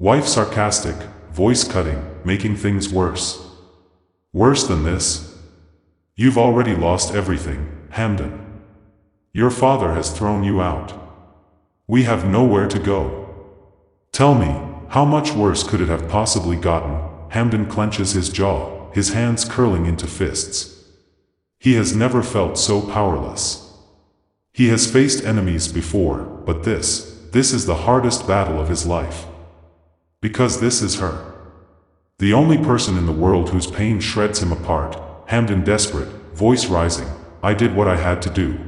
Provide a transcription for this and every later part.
Wife sarcastic, voice cutting, making things worse. Worse than this? You've already lost everything, Hamdan. Your father has thrown you out. We have nowhere to go. Tell me, how much worse could it have possibly gotten? Hamdan clenches his jaw, his hands curling into fists. He has never felt so powerless. He has faced enemies before, but this is the hardest battle of his life. Because this is her. The only person in the world whose pain shreds him apart. Hamdan desperate, voice rising, I did what I had to do.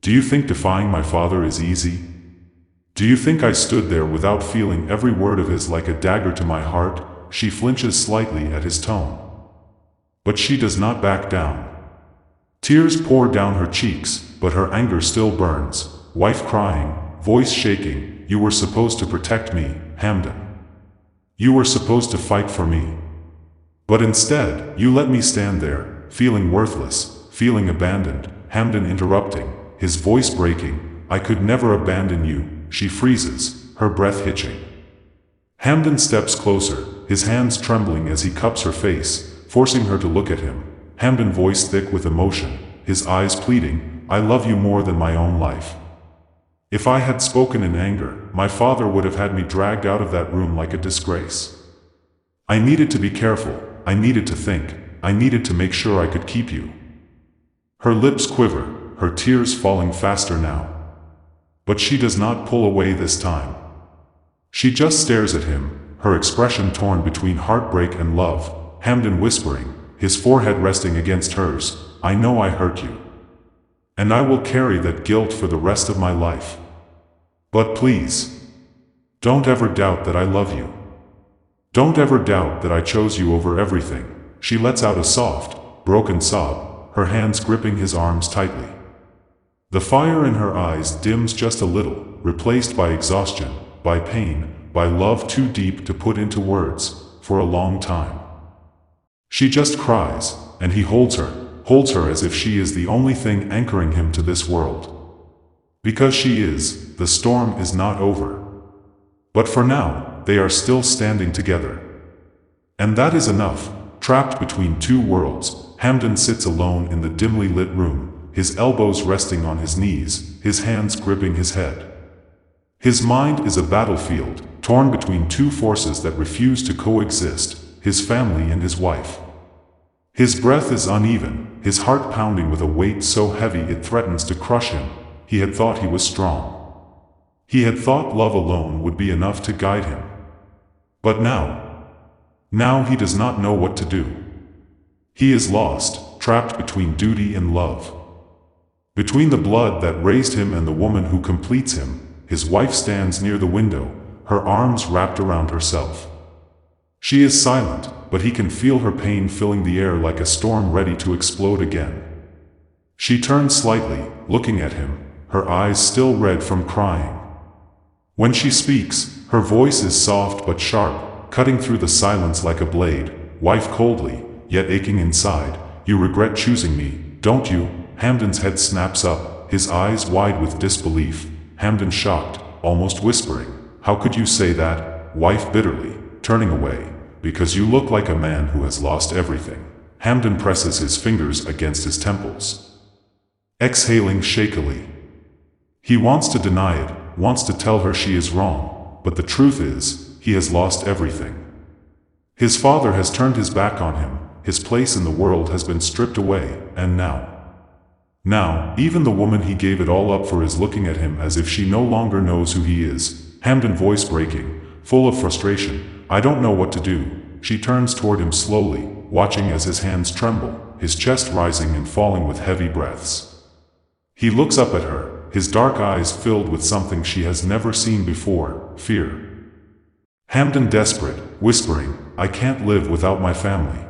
Do you think defying my father is easy? Do you think I stood there without feeling every word of his like a dagger to my heart? She flinches slightly at his tone. But she does not back down. Tears pour down her cheeks, but her anger still burns. Wife crying, voice shaking, you were supposed to protect me, Hamdan. You were supposed to fight for me. But instead, you let me stand there, feeling worthless, feeling abandoned. Hamdan interrupting, his voice breaking, I could never abandon you. She freezes, her breath hitching. Hamdan steps closer, his hands trembling as he cups her face, forcing her to look at him. Hamdan voice thick with emotion, his eyes pleading, I love you more than my own life. If I had spoken in anger, my father would have had me dragged out of that room like a disgrace. I needed to be careful, I needed to think, I needed to make sure I could keep you. Her lips quiver, her tears falling faster now. But she does not pull away this time. She just stares at him, her expression torn between heartbreak and love. Hamdan whispering, his forehead resting against hers, I know I hurt you. And I will carry that guilt for the rest of my life. But please, don't ever doubt that I love you. Don't ever doubt that I chose you over everything. She lets out a soft, broken sob, her hands gripping his arms tightly. The fire in her eyes dims just a little, replaced by exhaustion, by pain, by love too deep to put into words, for a long time. She just cries, and he holds her as if she is the only thing anchoring him to this world. Because she is, the storm is not over. But for now, they are still standing together. And that is enough. Trapped between two worlds, Hamdan sits alone in the dimly lit room, his elbows resting on his knees, his hands gripping his head. His mind is a battlefield, torn between two forces that refuse to coexist, his family and his wife. His breath is uneven, his heart pounding with a weight so heavy it threatens to crush him. He had thought he was strong. He had thought love alone would be enough to guide him. But now he does not know what to do. He is lost, trapped between duty and love. Between the blood that raised him and the woman who completes him. His wife stands near the window, her arms wrapped around herself. She is silent, but he can feel her pain filling the air like a storm ready to explode again. She turns slightly, looking at him, her eyes still red from crying. When she speaks, her voice is soft but sharp, cutting through the silence like a blade. Wife coldly, yet aching inside, you regret choosing me, don't you? Hamdan's head snaps up, his eyes wide with disbelief. Hamdan shocked, almost whispering, how could you say that? Wife bitterly, turning away, because you look like a man who has lost everything. Hamdan presses his fingers against his temples. Exhaling shakily. He wants to deny it, wants to tell her she is wrong, but the truth is, he has lost everything. His father has turned his back on him, his place in the world has been stripped away, and now, even the woman he gave it all up for is looking at him as if she no longer knows who he is. Hamdan voice breaking, full of frustration, I don't know what to do. She turns toward him slowly, watching as his hands tremble, his chest rising and falling with heavy breaths. He looks up at her, his dark eyes filled with something she has never seen before, fear. Hamdan desperate, whispering, I can't live without my family.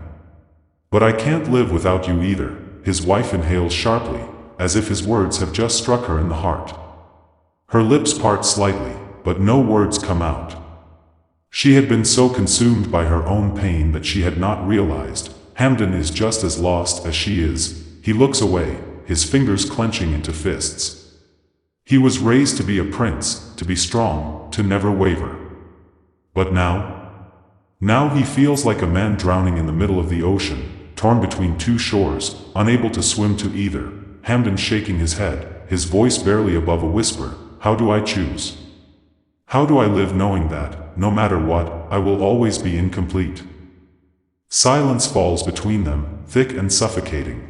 But I can't live without you either. His wife inhales sharply, as if his words have just struck her in the heart. Her lips part slightly, but no words come out. She had been so consumed by her own pain that she had not realized. Hamdan is just as lost as she is. He looks away, his fingers clenching into fists. He was raised to be a prince, to be strong, to never waver. But now he feels like a man drowning in the middle of the ocean, torn between two shores, unable to swim to either. Hamdan shaking his head, his voice barely above a whisper. How do I choose? How do I live knowing that, no matter what, I will always be incomplete? Silence falls between them, thick and suffocating.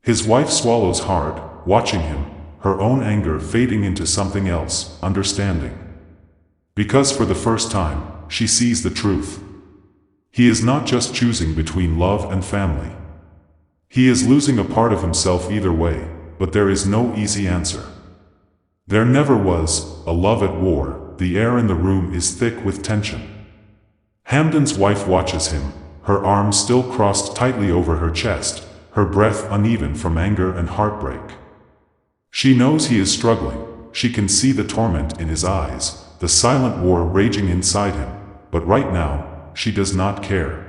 His wife swallows hard, watching him, her own anger fading into something else, understanding. Because for the first time, she sees the truth. He is not just choosing between love and family. He is losing a part of himself either way, but there is no easy answer. There never was a love at war. The air in the room is thick with tension. Hamdan's wife watches him, her arms still crossed tightly over her chest, her breath uneven from anger and heartbreak. She knows he is struggling, she can see the torment in his eyes, the silent war raging inside him, but right now, she does not care.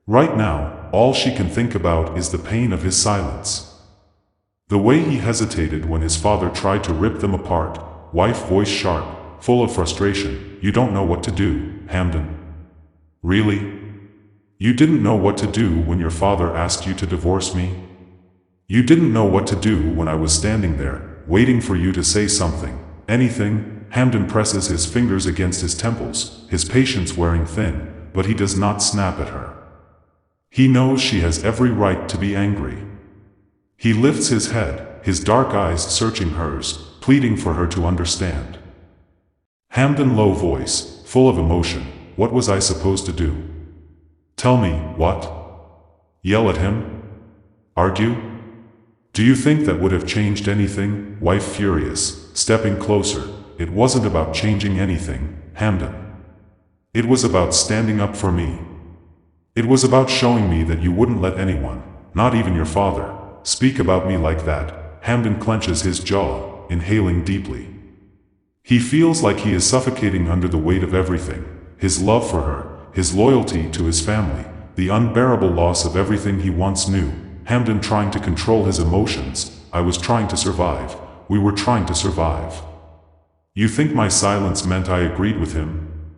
Right now, all she can think about is the pain of his silence. The way he hesitated when his father tried to rip them apart, wife voice sharp, full of frustration. You don't know what to do, Hamdan. Really? You didn't know what to do when your father asked you to divorce me? You didn't know what to do when I was standing there, waiting for you to say something, anything? Hamdan presses his fingers against his temples, his patience wearing thin, but he does not snap at her. He knows she has every right to be angry. He lifts his head, his dark eyes searching hers, pleading for her to understand. Hamdan low voice, full of emotion. What was I supposed to do? Tell me, what? Yell at him? Argue? Do you think that would have changed anything? Wife furious, stepping closer. It wasn't about changing anything, Hamdan. It was about standing up for me. It was about showing me that you wouldn't let anyone, not even your father, speak about me like that. Hamdan clenches his jaw, inhaling deeply. He feels like he is suffocating under the weight of everything, his love for her, his loyalty to his family, the unbearable loss of everything he once knew. Hamdan trying to control his emotions. I was trying to survive. We were trying to survive. You think my silence meant I agreed with him?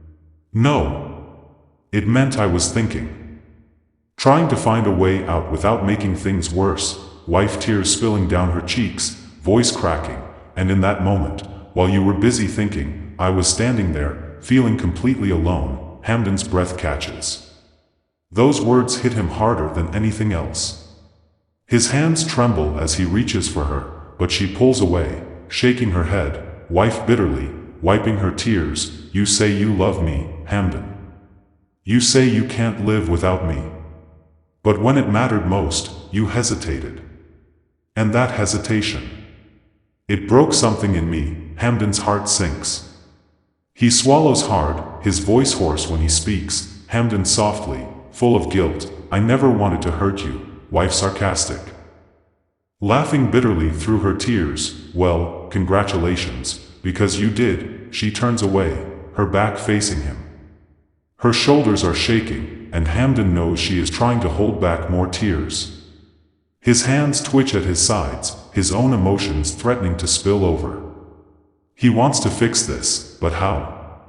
No. It meant I was thinking. Trying to find a way out without making things worse. Wife tears spilling down her cheeks, voice cracking, and in that moment, while you were busy thinking, I was standing there, feeling completely alone. Hamdan's breath catches. Those words hit him harder than anything else. His hands tremble as he reaches for her, but she pulls away, shaking her head, wife bitterly, wiping her tears. You say you love me, Hamdan. You say you can't live without me. But when it mattered most, you hesitated. And that hesitation, it broke something in me. Hamdan's heart sinks. He swallows hard, his voice hoarse when he speaks. Hamdan softly, full of guilt. I never wanted to hurt you, wife sarcastic. Laughing bitterly through her tears. Well, congratulations, because you did. She turns away, her back facing him. Her shoulders are shaking, and Hamdan knows she is trying to hold back more tears. His hands twitch at his sides, his own emotions threatening to spill over. He wants to fix this, but how?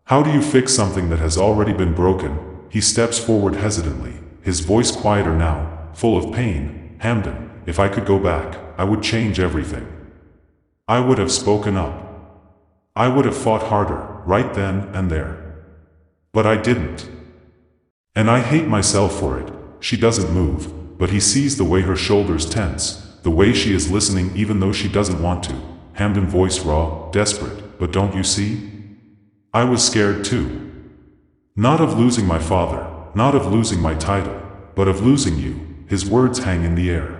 How do you fix something that has already been broken? He steps forward hesitantly, his voice quieter now, full of pain. Hamdan, if I could go back, I would change everything. I would have spoken up. I would have fought harder, right then and there. But I didn't. And I hate myself for it. She doesn't move, but he sees the way her shoulders tense, the way she is listening even though she doesn't want to. Hamdan voice raw, desperate. But don't you see? I was scared too. Not of losing my father, not of losing my title, but of losing you. His words hang in the air.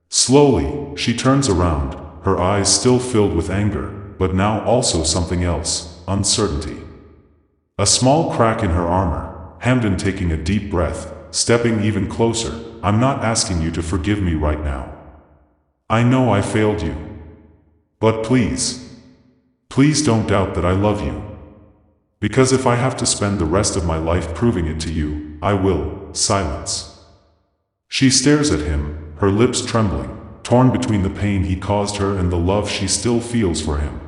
Slowly, she turns around, her eyes still filled with anger, but now also something else, uncertainty. A small crack in her armor, Hamdan taking a deep breath, stepping even closer. I'm not asking you to forgive me right now. I know I failed you. But please, please don't doubt that I love you. Because if I have to spend the rest of my life proving it to you, I will. Silence. She stares at him, her lips trembling, torn between the pain he caused her and the love she still feels for him.